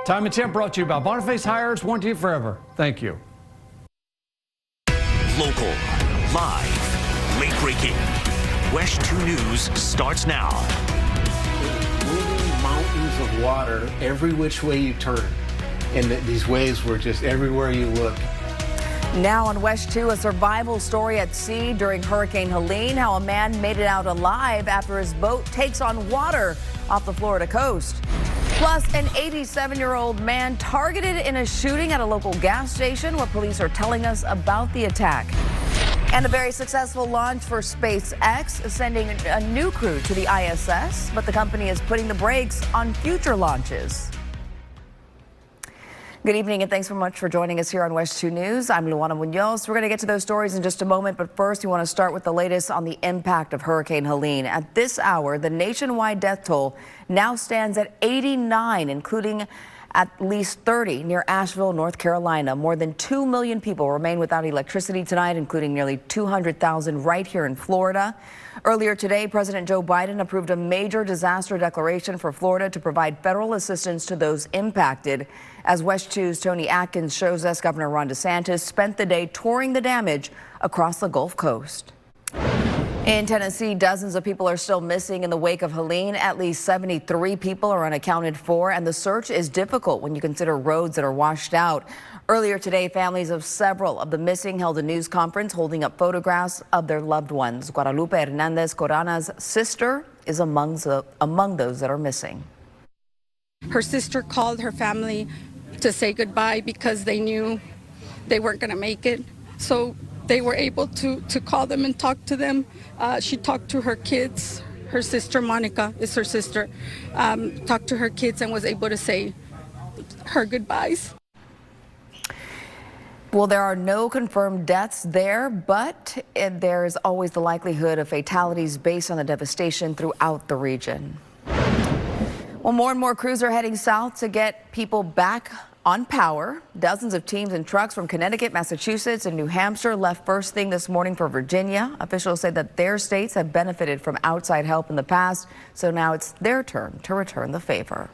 Time and Temp brought to you by Boniface Hires, warranty forever. Thank you. Local, live, late-breaking. WESH 2 News starts now. Moving mountains of water every which way you turn. And these waves were just everywhere you look. Now on WESH 2, a survival story at sea during Hurricane Helene, how a man made it out alive after his boat takes on water off the Florida coast. Plus, an 87-year-old man targeted in a shooting at a local gas station, what police are telling us about the attack. And a very successful launch for SpaceX, sending a new crew to the ISS, but the company is putting the brakes on future launches. Good evening, and thanks so much for joining us here on WESH 2 News. I'm Luana Munoz. We're going to get to those stories in just a moment, but first we want to start with the latest on the impact of Hurricane Helene. At this hour, the nationwide death toll now stands at 89, including at least 30 near Asheville, North Carolina. More than 2 million people remain without electricity tonight, including nearly 200,000 right here in Florida. Earlier today, President Joe Biden approved a major disaster declaration for Florida to provide federal assistance to those impacted. As WESH 2's Tony Atkins shows us, Governor Ron DeSantis spent the day touring the damage across the Gulf Coast. In Tennessee, dozens of people are still missing in the wake of Helene. At least 73 people are unaccounted for, and the search is difficult when you consider roads that are washed out. Earlier today, families of several of the missing held a news conference holding up photographs of their loved ones. Guadalupe Hernandez Corana's sister is among those that are missing. Her sister called her family to say goodbye because they knew they weren't going to make it. So they were able to call them and talk to them. She talked to her kids. Her sister, Monica, is her sister, talked to her kids and was able to say her goodbyes. Well, there are no confirmed deaths there, but there's always the likelihood of fatalities based on the devastation throughout the region. Well, more and more crews are heading south to get people back on power. Dozens of teams and trucks from Connecticut, Massachusetts, and New Hampshire left first thing this morning for Virginia. Officials say that their states have benefited from outside help in the past, so now it's their turn to return the favor.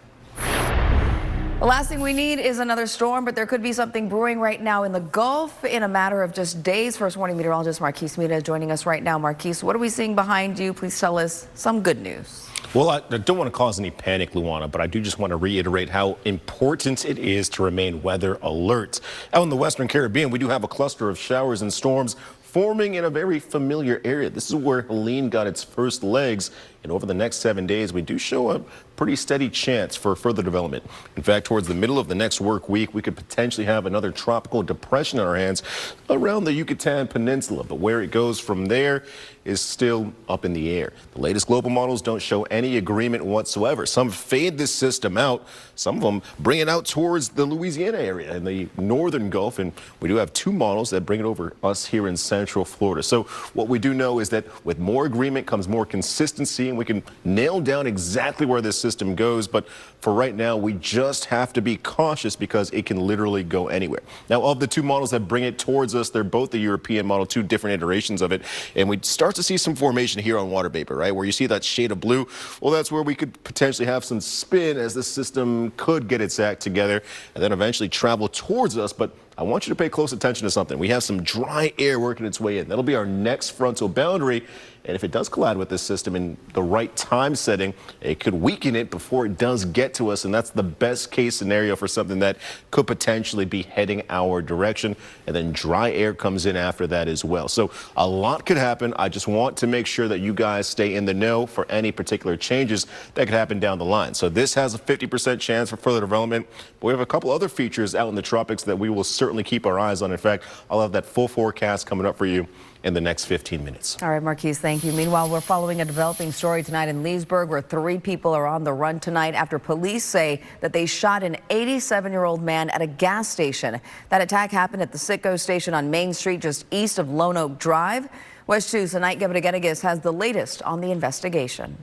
The last thing we need is another storm, but there could be something brewing right now in the Gulf in a matter of just days. First Warning meteorologist Marquise Mita joining us right now. Marquise, what are we seeing behind you? Please tell us some good news. Well, I don't want to cause any panic, Luana, but I do just want to reiterate how important it is to remain weather alert. Out in the Western Caribbean, we do have a cluster of showers and storms forming in a very familiar area. This is where Helene got its first legs, and over the next 7 days, we do show a pretty steady chance for further development. In fact, towards the middle of the next work week, we could potentially have another tropical depression on our hands around the Yucatan Peninsula, but where it goes from there is still up in the air. The latest global models don't show any agreement whatsoever. Some fade this system out, some of them bring it out towards the Louisiana area and the northern Gulf, and we do have 2 models that bring it over us here in Central Florida. So what we do know is that with more agreement comes more consistency, and we can nail down exactly where this system goes. But for right now, we just have to be cautious because it can literally go anywhere. Now, of the 2 models that bring it towards us, they're both the European model, 2 different iterations of it. And we start to see some formation here on water vapor, right? Where you see that shade of blue. Well, that's where we could potentially have some spin as the system could get its act together and then eventually travel towards us. But I want you to pay close attention to something. We have some dry air working its way in. That'll be our next frontal boundary. And if it does collide with this system in the right time setting, it could weaken it before it does get to us. And that's the best case scenario for something that could potentially be heading our direction. And then dry air comes in after that as well. So a lot could happen. I just want to make sure that you guys stay in the know for any particular changes that could happen down the line. So this has a 50% chance for further development. But we have a couple other features out in the tropics that we will certainly keep our eyes on. In fact, I'll have that full forecast coming up for you in the next 15 minutes. All right, Marquise, thank you. Meanwhile, we're following a developing story tonight in Leesburg where 3 people are on the run tonight after police say that they shot an 87-year-old man at a gas station. That attack happened at the Citgo station on Main Street just east of Lone Oak Drive. WESH 2's Anait Gebregenegas has the latest on the investigation.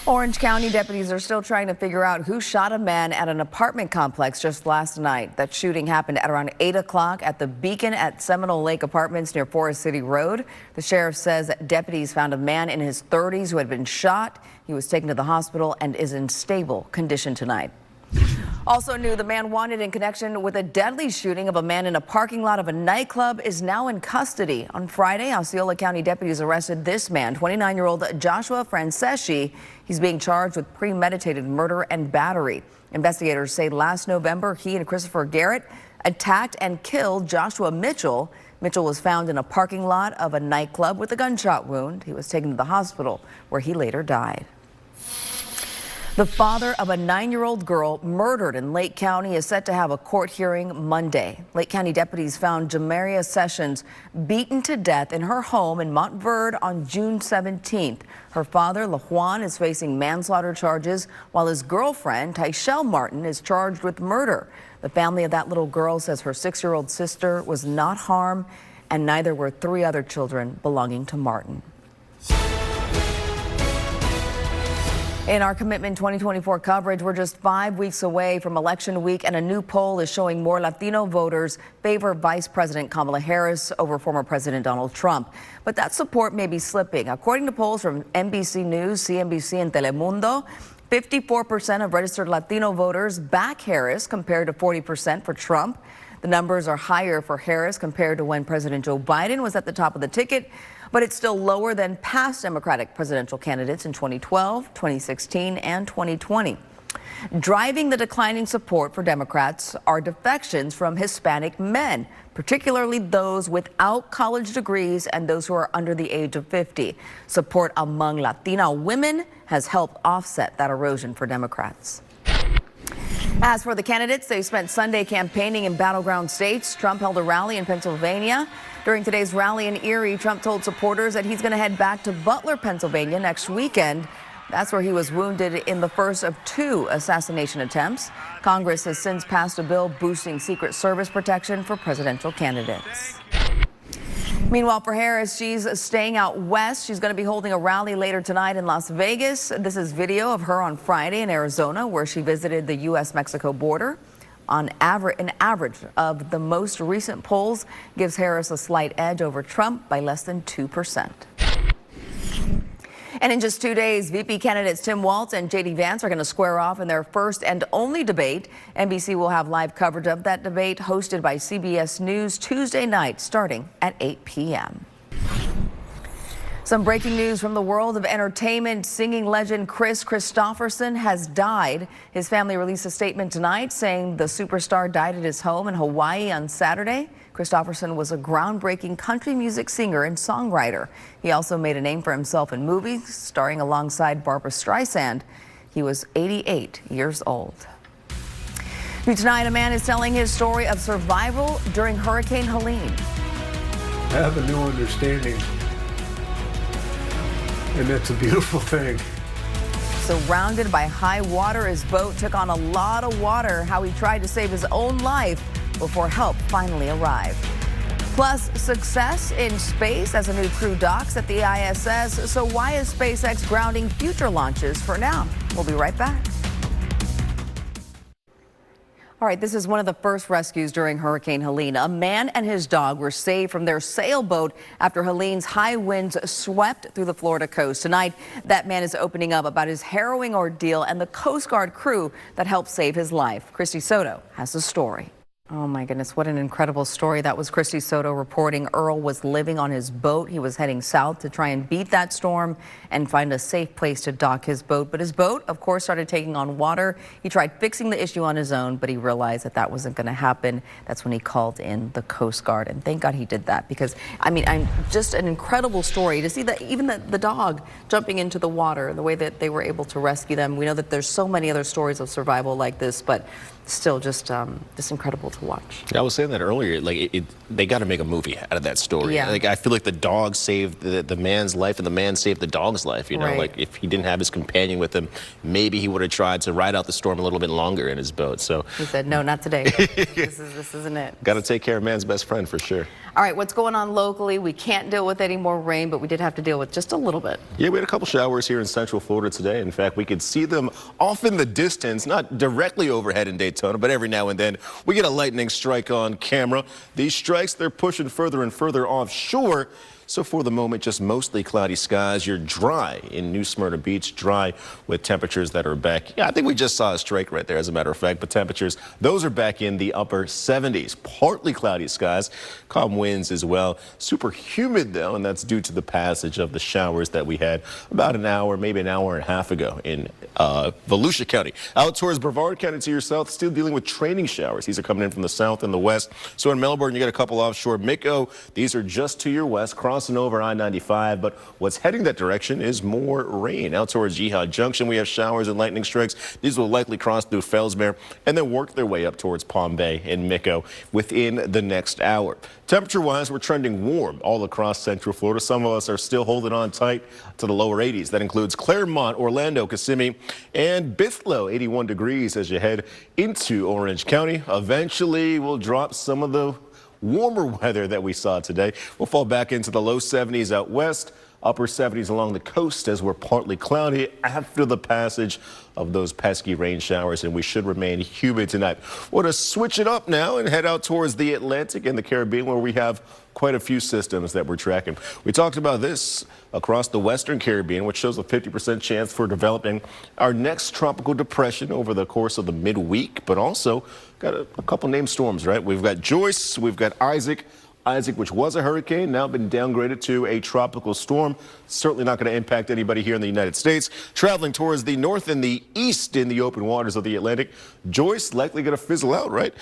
Orange County deputies are still trying to figure out who shot a man at an apartment complex just last night. That shooting happened at around 8 o'clock at the Beacon at Seminole Lake Apartments near Forest City Road. The sheriff says deputies found a man in his 30s who had been shot. He was taken to the hospital and is in stable condition tonight. Also new, the man wanted in connection with a deadly shooting of a man in a parking lot of a nightclub is now in custody. On Friday, Osceola County deputies arrested this man, 29-year-old Joshua Franceschi. He's being charged with premeditated murder and battery. Investigators say last November, he and Christopher Garrett attacked and killed Joshua Mitchell. Mitchell was found in a parking lot of a nightclub with a gunshot wound. He was taken to the hospital where he later died. The father of a 9-year-old girl murdered in Lake County is set to have a court hearing Monday. Lake County deputies found Jamaria Sessions beaten to death in her home in Montverde on June 17th. Her father, LaJuan, is facing manslaughter charges, while his girlfriend, Tyshell Martin, is charged with murder. The family of that little girl says her 6-year-old sister was not harmed, and neither were 3 other children belonging to Martin. In our Commitment 2024 coverage, we're just 5 weeks away from election week, and a new poll is showing more Latino voters favor Vice President Kamala Harris over former President Donald Trump. But that support may be slipping. According to polls from NBC News, CNBC, and Telemundo, 54% of registered Latino voters back Harris compared to 40% for Trump. The numbers are higher for Harris compared to when President Joe Biden was at the top of the ticket, but it's still lower than past Democratic presidential candidates in 2012, 2016, and 2020. Driving the declining support for Democrats are defections from Hispanic men, particularly those without college degrees and those who are under the age of 50. Support among Latina women has helped offset that erosion for Democrats. As for the candidates, they spent Sunday campaigning in battleground states. Trump held a rally in Pennsylvania. During today's rally in Erie, Trump told supporters that he's going to head back to Butler, Pennsylvania next weekend. That's where he was wounded in the first of 2 assassination attempts. Congress has since passed a bill boosting Secret Service protection for presidential candidates. Meanwhile, for Harris, she's staying out west. She's going to be holding a rally later tonight in Las Vegas. This is video of her on Friday in Arizona, where she visited the U.S.-Mexico border. An average of the most recent polls gives Harris a slight edge over Trump by less than 2%. And in just 2 days, VP candidates Tim Walz and J.D. Vance are going to square off in their first and only debate. NBC will have live coverage of that debate, hosted by CBS News Tuesday night, starting at 8 p.m. Some breaking news from the world of entertainment. Singing legend Kris Kristofferson has died. His family released a statement tonight saying the superstar died at his home in Hawaii on Saturday. Kristofferson was a groundbreaking country music singer and songwriter. He also made a name for himself in movies, starring alongside Barbra Streisand. He was 88 years old. New tonight, a man is telling his story of survival during Hurricane Helene. I have a new understanding, and that's a beautiful thing. Surrounded by high water, his boat took on a lot of water. How he tried to save his own life before help finally arrived. Plus, success in space as a new crew docks at the ISS. So why is SpaceX grounding future launches for now? We'll be right back. All right, this is one of the first rescues during Hurricane Helene. A man and his dog were saved from their sailboat after Helene's high winds swept through the Florida coast. Tonight, that man is opening up about his harrowing ordeal and the Coast Guard crew that helped save his life. Christy Soto has the story. Oh my goodness, what an incredible story. That was Christy Soto reporting. Earl was living on his boat. He was heading south to try and beat that storm and find a safe place to dock his boat. But his boat, of course, started taking on water. He tried fixing the issue on his own, but he realized that that wasn't going to happen. That's when he called in the Coast Guard. And thank God he did that, because, I mean, just an incredible story to see that even the dog jumping into the water, the way that they were able to rescue them. We know that there's so many other stories of survival like this, but still just incredible to watch. I was saying that earlier, like they got to make a movie out of that story. Yeah. Like I feel like the dog saved the man's life and the man saved the dog's life, you know. Right. Like if he didn't have his companion with him, maybe he would have tried to ride out the storm a little bit longer in his boat. So he said, no, not today. This isn't it. Got to take care of man's best friend for sure. All right, what's going on locally? We can't deal with any more rain, but we did have to deal with just a little bit. Yeah, we had a couple showers here in Central Florida today. In fact, we could see them off in the distance, not directly overhead in Daytona, but every now and then we get a lightning strike on camera. These strikes, they're pushing further and further offshore. So for the moment, just mostly cloudy skies. You're dry in New Smyrna Beach, dry with temperatures that are back. Yeah, I think we just saw a strike right there, as a matter of fact, but temperatures, those are back in the upper 70s. Partly cloudy skies, calm winds as well. Super humid though, and that's due to the passage of the showers that we had about an hour, maybe an hour and a half ago in Volusia County. Out towards Brevard County to your south, still dealing with training showers. These are coming in from the south and the west. So in Melbourne, you got a couple offshore. Miko, these are just to your west, crossing over I-95. But what's heading that direction is more rain. Out towards Jihad Junction, we have showers and lightning strikes. These will likely cross through Fellsmere and then work their way up towards Palm Bay and Miko within the next hour. Temperature-wise, we're trending warm all across Central Florida. Some of us are still holding on tight to the lower 80s. That includes Claremont, Orlando, Kissimmee, and Bithlo, 81 degrees as you head into Orange County. Eventually, we'll drop some of the warmer weather that we saw today. We'll fall back into the low 70s out west, upper 70s along the coast as we're partly cloudy after the passage of those pesky rain showers, and we should remain humid tonight. We're going to switch it up now and head out towards the Atlantic and the Caribbean, where we have quite a few systems that we're tracking. We talked about this across the western Caribbean, which shows a 50% chance for developing our next tropical depression over the course of the midweek, but also got a couple named storms, right? We've got Joyce, we've got Isaac, which was a hurricane, now been downgraded to a tropical storm. Certainly not going to impact anybody here in the United States. Traveling towards the north and the east in the open waters of the Atlantic, Joyce likely going to fizzle out, right?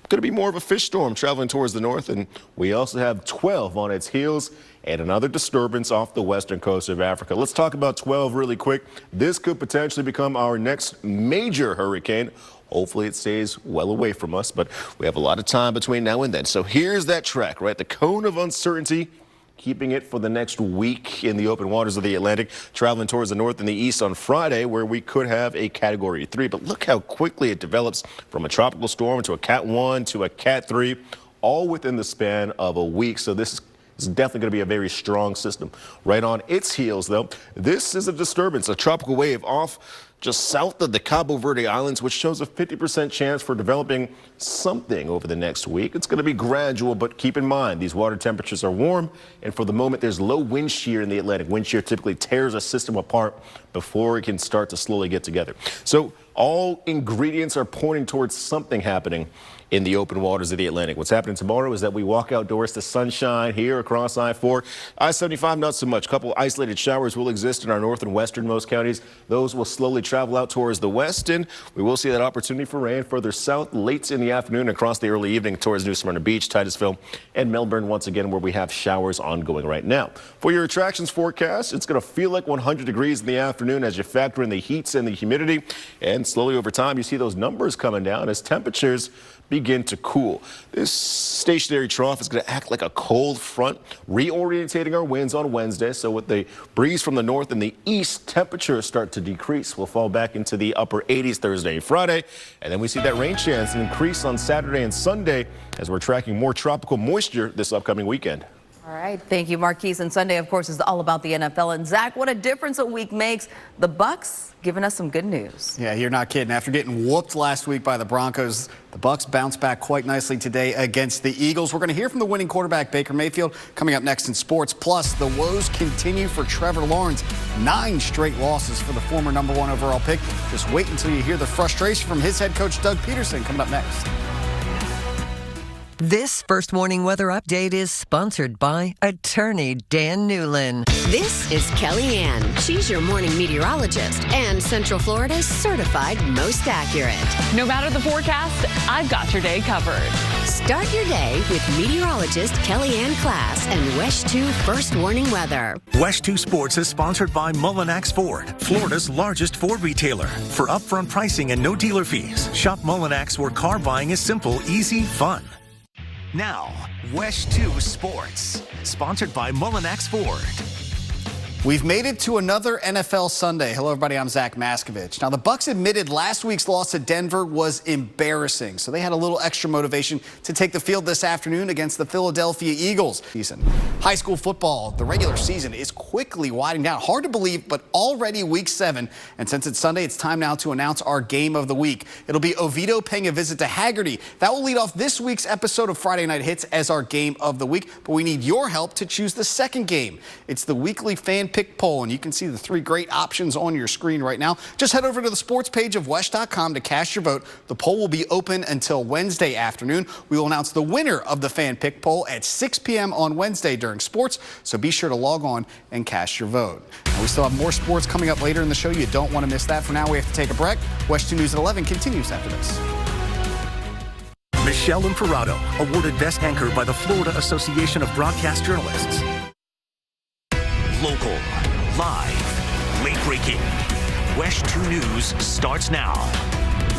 Going to be more of a fish storm traveling towards the north, and we also have 12 on its heels and another disturbance off the western coast of Africa. Let's talk about 12 really quick. This could potentially become our next major hurricane. Hopefully it stays well away from us, but we have a lot of time between now and then. So here's that track, right? The cone of uncertainty, keeping it for the next week in the open waters of the Atlantic, traveling towards the north and the east on Friday, where we could have a Category 3. But look how quickly it develops from a tropical storm to a Cat 1 to a Cat 3, all within the span of a week. So this is definitely going to be a very strong system. Right on its heels, though, this is a disturbance, a tropical wave off just south of the Cabo Verde Islands, which shows a 50% chance for developing something over the next week. It's going to be gradual, but keep in mind, these water temperatures are warm, and for the moment, there's low wind shear in the Atlantic. Wind shear typically tears a system apart before it can start to slowly get together. So all ingredients are pointing towards something happening in the open waters of the Atlantic. What's happening tomorrow is that we walk outdoors to sunshine here across I-4. I-75, not so much. A couple isolated showers will exist in our north and westernmost counties. Those will slowly travel out towards the west, and we will see that opportunity for rain further south late in the afternoon across the early evening towards New Smyrna Beach, Titusville, and Melbourne once again, where we have showers ongoing right now. For your attractions forecast, it's going to feel like 100 degrees in the afternoon as you factor in the heats and the humidity, and slowly over time, you see those numbers coming down as temperatures begin to cool. This stationary trough is going to act like a cold front, reorientating our winds on Wednesday. So with the breeze from the north and the east, temperatures start to decrease. We'll fall back into the upper 80s Thursday and Friday. And then we see that rain chance increase on Saturday and Sunday as we're tracking more tropical moisture this upcoming weekend. All right. Thank you, Marquise. And Sunday, of course, is all about the NFL. And Zach, what a difference a week makes. The Bucs giving us some good news. Yeah, you're not kidding. After getting whooped last week by the Broncos, the Bucs bounced back quite nicely today against the Eagles. We're going to hear from the winning quarterback, Baker Mayfield, coming up next in sports. Plus, the woes continue for Trevor Lawrence. 9 straight losses for the former #1 overall pick. Just wait until you hear the frustration from his head coach, Doug Peterson, coming up next. This First Warning Weather Update is sponsored by attorney Dan Newlin. This is Kellyanne. She's your morning meteorologist and Central Florida's certified most accurate. No matter the forecast, I've got your day covered. Start your day with meteorologist Kellyanne Class and WESH 2 First Warning Weather. WESH 2 Sports is sponsored by Mullinax Ford, Florida's largest Ford retailer. For upfront pricing and no dealer fees, shop Mullinax, where car buying is simple, easy, fun. Now, WESH 2 Sports, sponsored by Mullinax Ford. We've made it to another NFL Sunday. Hello, everybody. I'm Zach Maskovich. Now, the Bucs admitted last week's loss to Denver was embarrassing, so they had a little extra motivation to take the field this afternoon against the Philadelphia Eagles. High school football, the regular season is quickly winding down. Hard to believe, but already week 7. And since it's Sunday, it's time now to announce our game of the week. It'll be Oviedo paying a visit to Haggerty. That will lead off this week's episode of Friday Night Hits as our game of the week. But we need your help to choose the second game. It's the weekly fan pick poll, and you can see the 3 great options on your screen right now. Just head over to the sports page of WESH.com to cast your vote. The poll will be open until Wednesday afternoon. We will announce the winner of the fan pick poll at 6 p.m. on Wednesday during sports, so be sure to log on and cast your vote. Now, we still have more sports coming up later in the show. You don't want to miss that. For now, we have to take a break. WESH 2 News at 11 continues after this. Michelle Imperato, awarded Best Anchor by the Florida Association of Broadcast Journalists. Local, live, late-breaking. WESH 2 News starts now.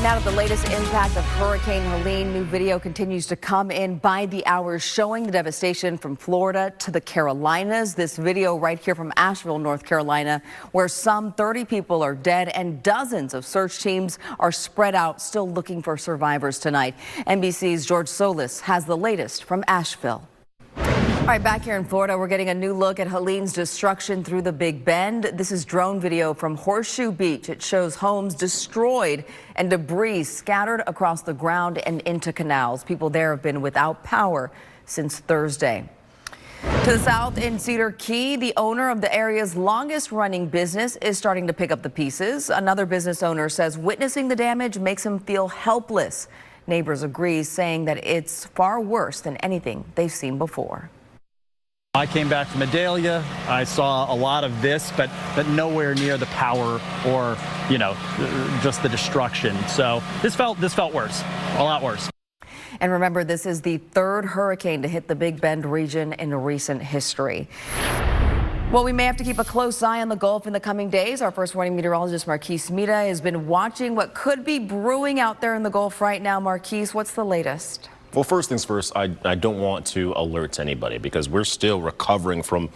Now to the latest impact of Hurricane Helene. New video continues to come in by the hour showing the devastation from Florida to the Carolinas. This video right here from Asheville, North Carolina, where some 30 people are dead and dozens of search teams are spread out still looking for survivors tonight. NBC's George Solis has the latest from Asheville. All right, back here in Florida, we're getting a new look at Helene's destruction through the Big Bend. This is drone video from Horseshoe Beach. It shows homes destroyed and debris scattered across the ground and into canals. People there have been without power since Thursday. To the south in Cedar Key, the owner of the area's longest running business is starting to pick up the pieces. Another business owner says witnessing the damage makes him feel helpless. Neighbors agree, saying that it's far worse than anything they've seen before. I came back from Adalia. I saw a lot of this, but nowhere near the power or, just the destruction. So this felt worse, a lot worse. And remember, this is the 3rd hurricane to hit the Big Bend region in recent history. Well, we may have to keep a close eye on the Gulf in the coming days. Our first warning meteorologist, Marquise Mita, has been watching what could be brewing out there in the Gulf right now. Marquise, what's the latest? Well, first things first, I don't want to alert anybody because we're still recovering from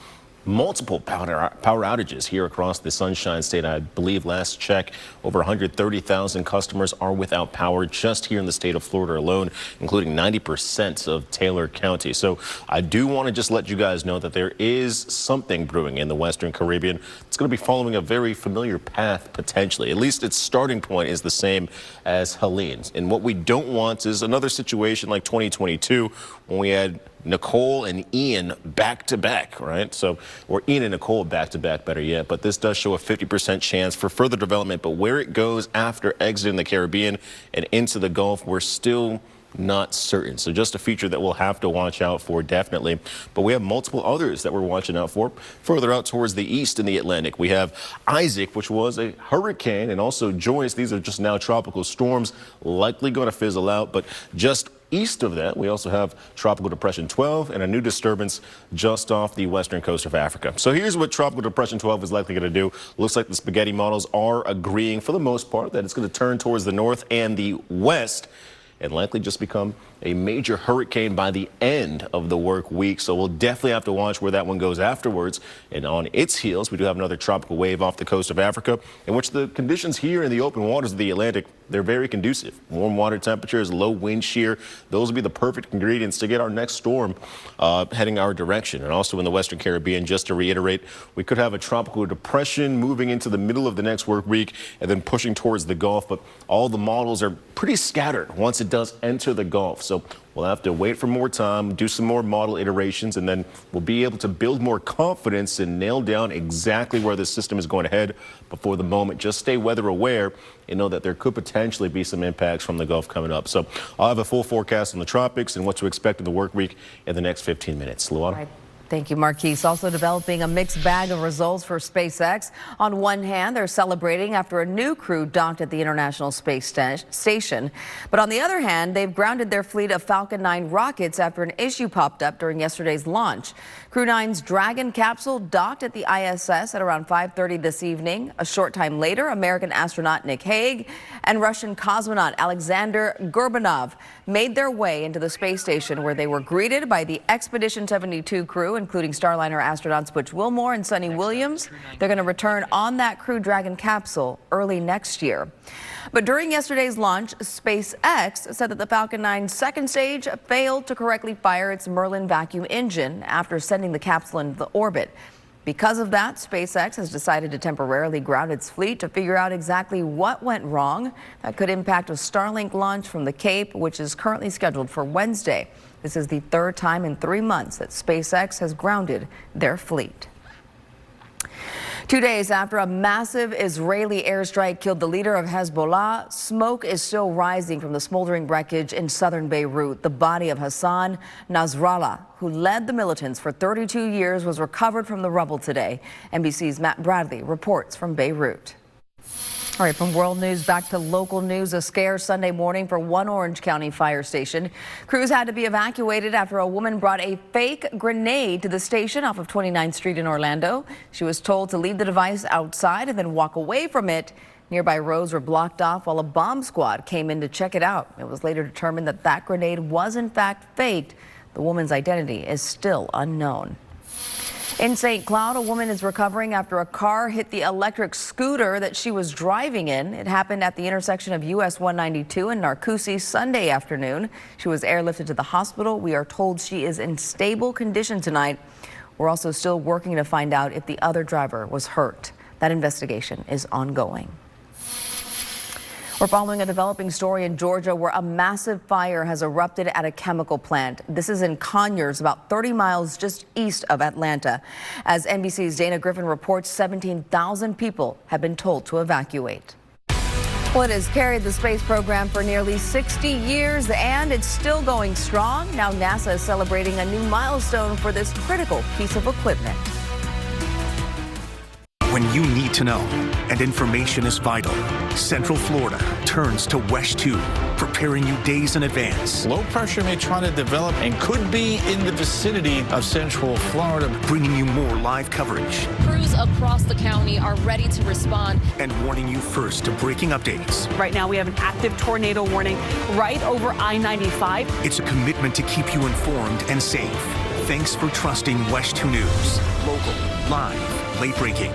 multiple power outages here across the Sunshine State. I believe last check, over 130,000 customers are without power just here in the state of Florida alone, including 90% of Taylor County. So I do want to just let you guys know that there is something brewing in the Western Caribbean. It's going to be following a very familiar path, potentially. At least its starting point is the same as Helene's. And what we don't want is another situation like 2022 when we had Nicole and Ian back-to-back, right? Or Ian and Nicole back-to-back, better yet. But this does show a 50% chance for further development. But where it goes after exiting the Caribbean and into the Gulf, we're still not certain. So just a feature that we'll have to watch out for, definitely. But we have multiple others that we're watching out for. Further out towards the east in the Atlantic, we have Isaac, which was a hurricane, and also Joyce. These are just now tropical storms, likely going to fizzle out. But just east of that, we also have Tropical Depression 12 and a new disturbance just off the western coast of Africa. So here's what Tropical Depression 12 is likely going to do. Looks like the spaghetti models are agreeing for the most part that it's going to turn towards the north and the west and likely just become a major hurricane by the end of the work week. So we'll definitely have to watch where that one goes afterwards. And on its heels, we do have another tropical wave off the coast of Africa, in which the conditions here in the open waters of the Atlantic, they're very conducive. Warm water temperatures, low wind shear, those will be the perfect ingredients to get our next storm heading our direction. And also in the Western Caribbean, just to reiterate, we could have a tropical depression moving into the middle of the next work week and then pushing towards the Gulf. But all the models are pretty scattered once it does enter the Gulf. So we'll have to wait for more time, do some more model iterations, and then we'll be able to build more confidence and nail down exactly where the system is going to head before the moment. Just stay weather aware and know that there could potentially be some impacts from the Gulf coming up. So I'll have a full forecast on the tropics and what to expect in the work week in the next 15 minutes. Luana? Right. Thank you, Marquise. Also developing a mixed bag of results for SpaceX. On one hand, they're celebrating after a new crew docked at the International Space Station. But on the other hand, they've grounded their fleet of Falcon 9 rockets after an issue popped up during yesterday's launch. Crew 9's Dragon capsule docked at the ISS at around 5:30 this evening. A short time later, American astronaut Nick Hague and Russian cosmonaut Alexander Gurbanov made their way into the space station, where they were greeted by the Expedition 72 crew including Starliner astronauts Butch Wilmore and Sunny Williams. They're going to return on that Crew Dragon capsule early next year. But during yesterday's launch, SpaceX said that the Falcon 9's second stage failed to correctly fire its Merlin vacuum engine after sending the capsule into orbit. Because of that, SpaceX has decided to temporarily ground its fleet to figure out exactly what went wrong. That could impact a Starlink launch from the Cape, which is currently scheduled for Wednesday. This is the third time in 3 months that SpaceX has grounded their fleet. 2 days after a massive Israeli airstrike killed the leader of Hezbollah, smoke is still rising from the smoldering wreckage in southern Beirut. The body of Hassan Nasrallah, who led the militants for 32 years, was recovered from the rubble today. NBC's Matt Bradley reports from Beirut. All right, from world news back to local news. A scare Sunday morning for one Orange County fire station. Crews had to be evacuated after a woman brought a fake grenade to the station off of 29th Street in Orlando. She was told to leave the device outside and then walk away from it. Nearby roads were blocked off while a bomb squad came in to check it out. It was later determined that that grenade was in fact faked. The woman's identity is still unknown. In St. Cloud, a woman is recovering after a car hit the electric scooter that she was driving in. It happened at the intersection of US 192 and Narcoossee Sunday afternoon. She was airlifted to the hospital. We are told she is in stable condition tonight. We're also still working to find out if the other driver was hurt. That investigation is ongoing. We're following a developing story in Georgia where a massive fire has erupted at a chemical plant. This is in Conyers, about 30 miles just east of Atlanta. As NBC's Dana Griffin reports, 17,000 people have been told to evacuate. Well, it has carried the space program for nearly 60 years, and it's still going strong. Now NASA is celebrating a new milestone for this critical piece of equipment. When you need to know and information is vital, Central Florida turns to WESH 2, preparing you days in advance. Low pressure may try to develop and could be in the vicinity of Central Florida, bringing you more live coverage. Crews across the county are ready to respond and warning you first to breaking updates. Right now we have an active tornado warning right over I-95. It's a commitment to keep you informed and safe. Thanks for trusting WESH 2 News. Local, live, late breaking.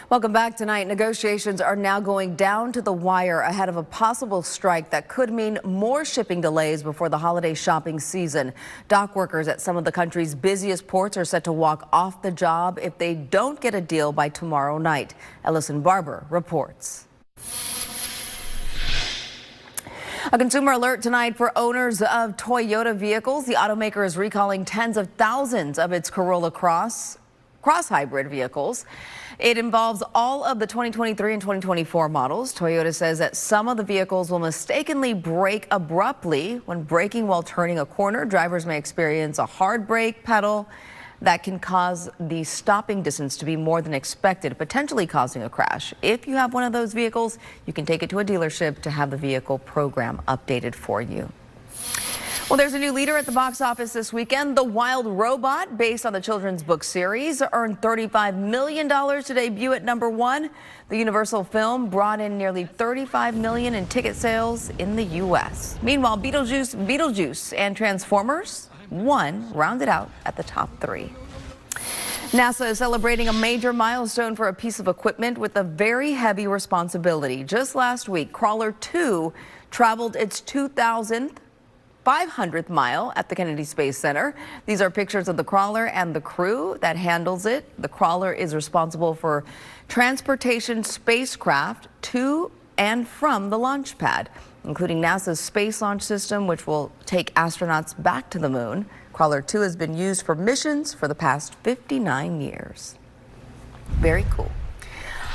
Welcome back tonight. Negotiations are now going down to the wire ahead of a possible strike that could mean more shipping delays before the holiday shopping season. Dock workers at some of the country's busiest ports are set to walk off the job if they don't get a deal by tomorrow night. Ellison Barber reports. A consumer alert tonight for owners of Toyota vehicles. The automaker is recalling tens of thousands of its Corolla Cross hybrid vehicles. It involves all of the 2023 and 2024 models. Toyota says that some of the vehicles will mistakenly brake abruptly. When braking while turning a corner, drivers may experience a hard brake pedal that can cause the stopping distance to be more than expected, potentially causing a crash. If you have one of those vehicles, you can take it to a dealership to have the vehicle program updated for you. Well, there's a new leader at the box office this weekend. The Wild Robot, based on the children's book series, earned $35 million to debut at #1. The Universal film brought in nearly $35 million in ticket sales in the U.S. Meanwhile, Beetlejuice and Transformers 1 rounded out at the top 3. NASA is celebrating a major milestone for a piece of equipment with a very heavy responsibility. Just last week, Crawler 2 traveled its 2,500th mile at the Kennedy Space Center. These are pictures of the crawler and the crew that handles it. The crawler is responsible for transportation spacecraft to and from the launch pad, including NASA's Space Launch System, which will take astronauts back to the moon. Crawler 2 has been used for missions for the past 59 years. Very cool.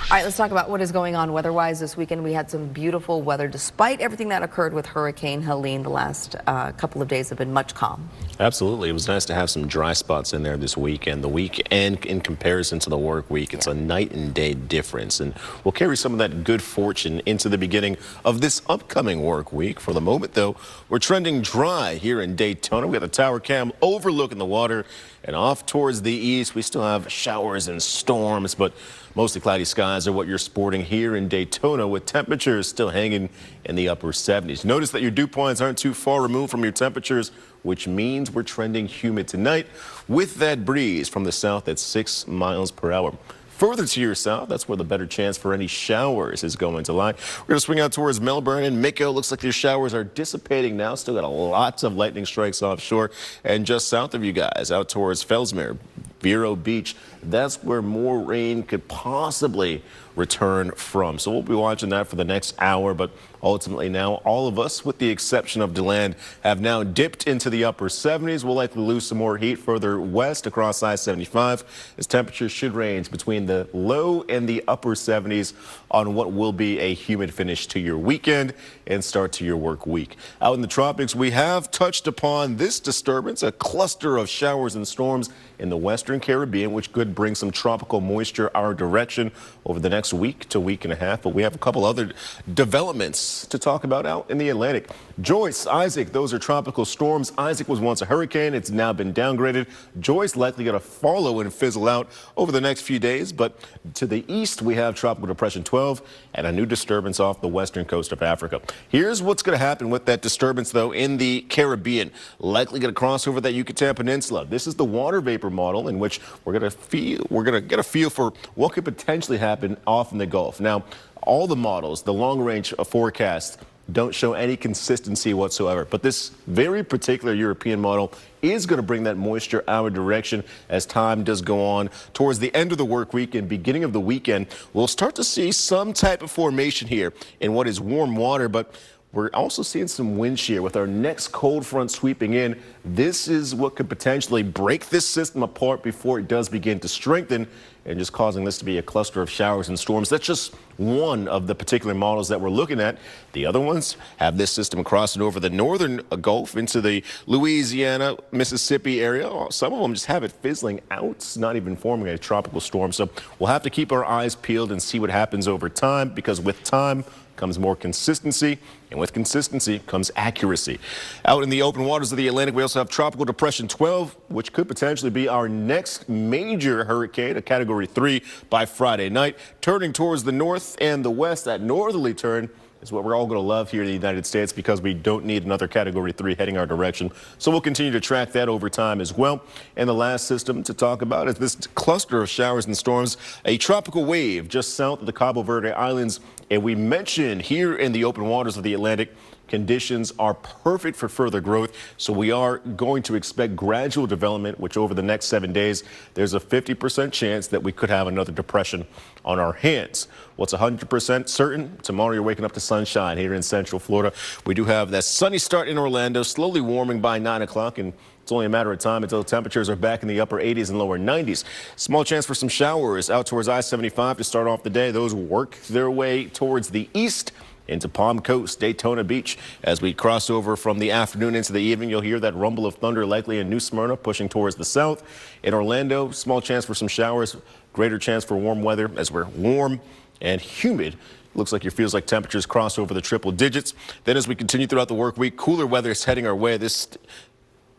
All right, let's talk about what is going on weather-wise this weekend. We had some beautiful weather despite everything that occurred with Hurricane Helene. The last couple of days have been much calm. Absolutely. It was nice to have some dry spots in there this weekend. The weekend in comparison to the work week, it's a night and day difference. And we'll carry some of that good fortune into the beginning of this upcoming work week. For the moment, though, we're trending dry here in Daytona. We got the tower cam overlooking the water, and off towards the east, we still have showers and storms, but Mostly cloudy skies are what you're sporting here in Daytona, with temperatures still hanging in the upper 70s. Notice that your dew points aren't too far removed from your temperatures, which means we're trending humid tonight with that breeze from the south at 6 miles per hour. Further to your south, that's where the better chance for any showers is going to lie. We're going to swing out towards Melbourne and Miko. Looks like these showers are dissipating now. Still got lots of lightning strikes offshore. And just south of you guys, out towards Fellsmere, Vero Beach, that's where more rain could possibly return from. So we'll be watching that for the next hour, but ultimately now all of us, with the exception of DeLand, have now dipped into the upper 70s. We'll likely lose some more heat further west across I-75 as temperatures should range between the low and the upper 70s on what will be a humid finish to your weekend and start to your work week. Out in the tropics, we have touched upon this disturbance, a cluster of showers and storms in the western Caribbean, which could bring some tropical moisture our direction over the next week to week and a half. But we have a couple other developments to talk about out in the Atlantic. Joyce, Isaac, those are tropical storms. Isaac was once a hurricane. It's now been downgraded. Joyce likely going to follow and fizzle out over the next few days. But to the east, we have Tropical Depression 12 and a new disturbance off the western coast of Africa. Here's what's going to happen with that disturbance, though, in the Caribbean. Likely going to cross over that Yucatan Peninsula. This is the water vapor model in which we're going to get a feel for what could potentially happen off in the Gulf. Now, all the models, the long-range forecasts, don't show any consistency whatsoever. But this very particular European model is going to bring that moisture our direction as time does go on. Towards the end of the work week and beginning of the weekend, we'll start to see some type of formation here in what is warm water, but we're also seeing some wind shear with our next cold front sweeping in. This is what could potentially break this system apart before it does begin to strengthen and just causing this to be a cluster of showers and storms. That's just one of the particular models that we're looking at. The other ones have this system crossing over the northern Gulf into the Louisiana, Mississippi area. Some of them just have it fizzling out, not even forming a tropical storm. So we'll have to keep our eyes peeled and see what happens over time, because with time comes more consistency, and with consistency comes accuracy. Out in the open waters of the Atlantic, we also have Tropical Depression 12, which could potentially be our next major hurricane, a Category 3 by Friday night, turning towards the north and the west. That northerly turn is what we're all going to love here in the United States, because we don't need another Category 3 heading our direction. So we'll continue to track that over time as well. And the last system to talk about is this cluster of showers and storms, a tropical wave just south of the Cabo Verde Islands. And we mentioned here in the open waters of the Atlantic, conditions are perfect for further growth. So we are going to expect gradual development, which over the next 7 days, there's a 50% chance that we could have another depression on our hands. What's 100% certain? Tomorrow you're waking up to sunshine here in Central Florida. We do have that sunny start in Orlando, slowly warming by 9 o'clock, and it's only a matter of time until temperatures are back in the upper 80s and lower 90s. Small chance for some showers out towards I-75 to start off the day. Those work their way towards the east into Palm Coast, Daytona Beach. As we cross over from the afternoon into the evening, you'll hear that rumble of thunder likely in New Smyrna pushing towards the south. In Orlando, small chance for some showers, greater chance for warm weather as we're warm and humid. Looks like your feels like temperatures cross over the triple digits. Then as we continue throughout the work week, cooler weather is heading our way. This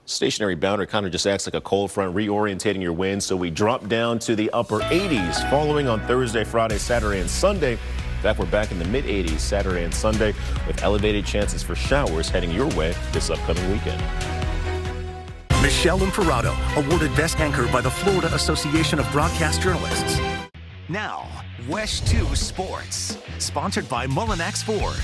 stationary boundary kind of just acts like a cold front, reorientating your winds. So we drop down to the upper 80s following on Thursday, Friday, Saturday, and Sunday. In fact, we're back in the mid-80s Saturday and Sunday with elevated chances for showers heading your way this upcoming weekend. Michelle Imperato, awarded Best Anchor by the Florida Association of Broadcast Journalists. Now, WESH 2 Sports, sponsored by Mullinax Ford.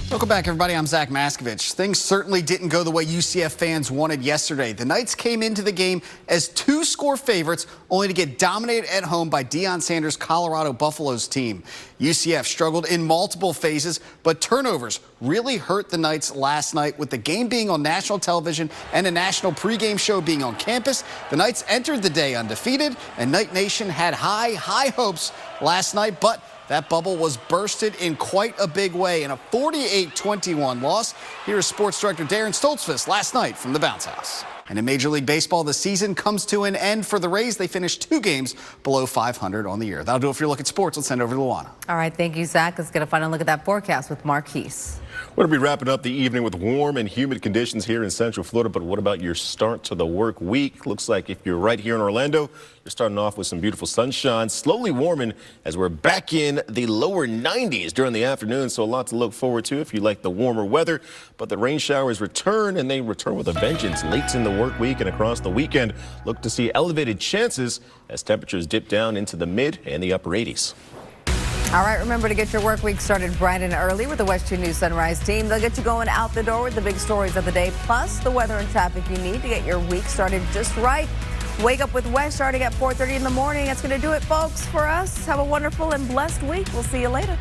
Welcome back, everybody. I'm Zach Maskovich. Things certainly didn't go the way UCF fans wanted yesterday. The Knights came into the game as 2-score favorites, only to get dominated at home by Deion Sanders' Colorado Buffaloes team. UCF struggled in multiple phases, but turnovers really hurt the Knights last night. With the game being on national television and a national pregame show being on campus, the Knights entered the day undefeated, and Knight Nation had high hopes last night, but that bubble was bursted in quite a big way in a 48-21 loss. Here is Sports Director Darren Stoltzfus last night from the Bounce House. And in Major League Baseball, the season comes to an end for the Rays. They finished 2 games below 500 on the year. That'll do it for your look at sports. Let's send over to Luana. All right, thank you, Zach. Let's get a final look at that forecast with Marquise. We're going to be wrapping up the evening with warm and humid conditions here in Central Florida, but what about your start to the work week? Looks like if you're right here in Orlando, you're starting off with some beautiful sunshine, slowly warming as we're back in the lower 90s during the afternoon, so a lot to look forward to if you like the warmer weather. But the rain showers return, and they return with a vengeance late in the work week and across the weekend. Look to see elevated chances as temperatures dip down into the mid and the upper 80s. All right, remember to get your work week started bright and early with the WESH 2 News Sunrise team. They'll get you going out the door with the big stories of the day, plus the weather and traffic you need to get your week started just right. Wake up with WESH starting at 4:30 in the morning. That's going to do it, folks, for us. Have a wonderful and blessed week. We'll see you later.